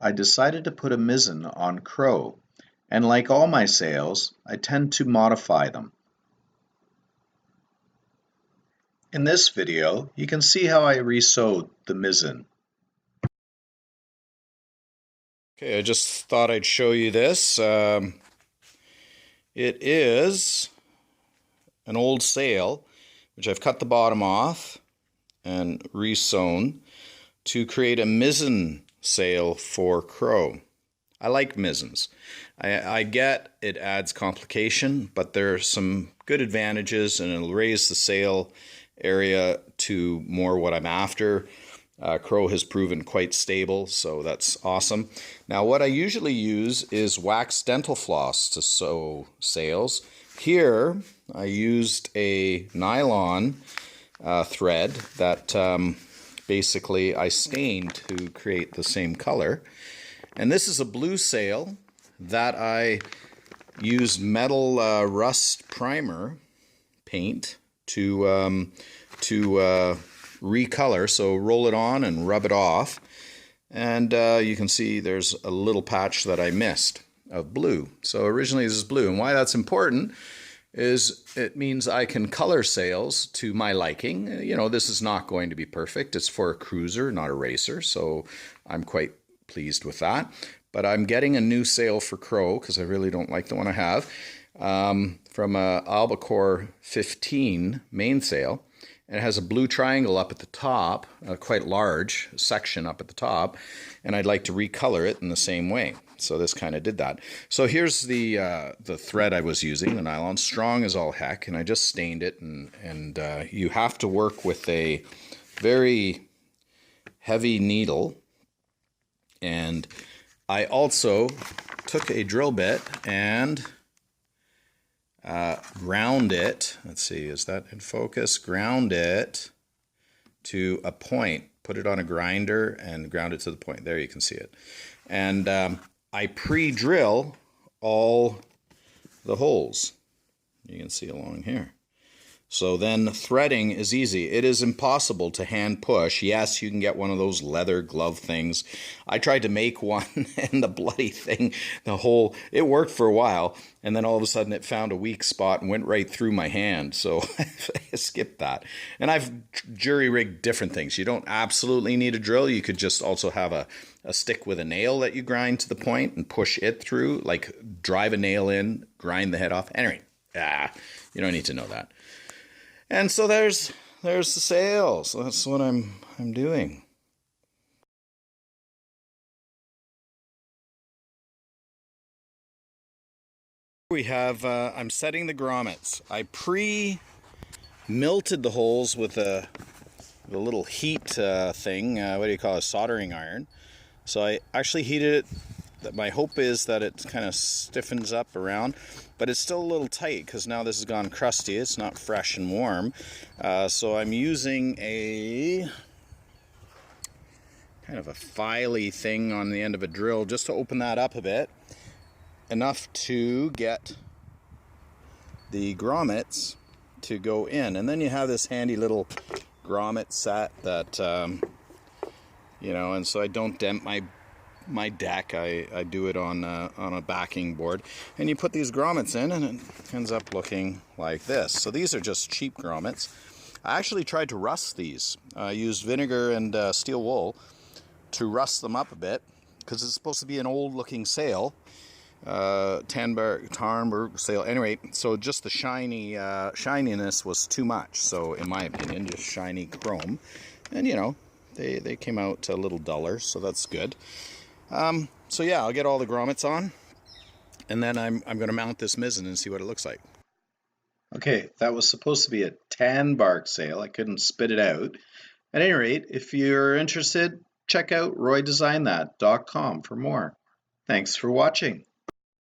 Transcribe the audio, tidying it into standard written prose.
I decided to put a mizzen on crow, and like all my sails, I tend to modify them. In this video, you can see how I resewed the mizzen. Okay, I just thought I'd show you this. It is an old sail, which I've cut the bottom off and resewn to create a mizzen sail for crow. I like mizzens. I get it adds complication, but there are some good advantages, and it'll raise the sail area to more what I'm after. Crow has proven quite stable, so that's awesome. Now, what I usually use is wax dental floss to sew sails. Here, I used a nylon thread that basically I stained to create the same color. And this is a blue sail that I used metal rust primer paint to recolor. So roll it on and rub it off, and you can see there's a little patch that I missed of blue. So originally this is blue, and why that's important is it means I can color sails to my liking. You know, this is not going to be perfect. It's for a cruiser, not a racer, so I'm quite pleased with that. But I'm getting a new sail for crow because I really don't like the one I have, from a Albacore 15 mainsail. And it has a blue triangle up at the top, a quite large section up at the top, and I'd like to recolor it in the same way. So this kind of did that. So here's the thread I was using, the nylon, strong as all heck, and I just stained it. And you have to work with a very heavy needle. And I also took a drill bit and ground it. Let's see, is that in focus? Ground it to a point. Put it on a grinder and ground it to the point. There, you can see it. And I pre-drill all the holes. You can see along here. So then threading is easy. It is impossible to hand push. Yes, you can get one of those leather glove things. I tried to make one, and the bloody thing, it worked for a while, and then all of a sudden it found a weak spot and went right through my hand. So I skipped that. And I've jury-rigged different things. You don't absolutely need a drill. You could just also have a stick with a nail that you grind to the point and push it through, like drive a nail in, grind the head off. Anyway, you don't need to know that. And so there's the sail. So that's what I'm doing. We have I'm setting the grommets. I pre-milted the holes with the little heat thing. What do you call it? A soldering iron. So I actually heated it. My hope is that it kind of stiffens up around, but it's still a little tight because now this has gone crusty. It's not fresh and warm. So I'm using a kind of a filey thing on the end of a drill just to open that up a bit, enough to get the grommets to go in. And then you have this handy little grommet set that, you know, and so I don't dent my deck. I do it on a backing board, and you put these grommets in, and it ends up looking like this. So these are just cheap grommets. I actually tried to rust these. I used vinegar and steel wool to rust them up a bit because it's supposed to be an old looking sail, Tarnberg sail. Anyway, so just the shininess was too much. So in my opinion, just shiny chrome, and you know, they came out a little duller, so that's good. So yeah, I'll get all the grommets on, and then I'm going to mount this mizzen and see what it looks like. Okay, that was supposed to be a tan bark sail. I couldn't spit it out. At any rate, if you're interested, check out roydesignthat.com for more. Thanks for watching.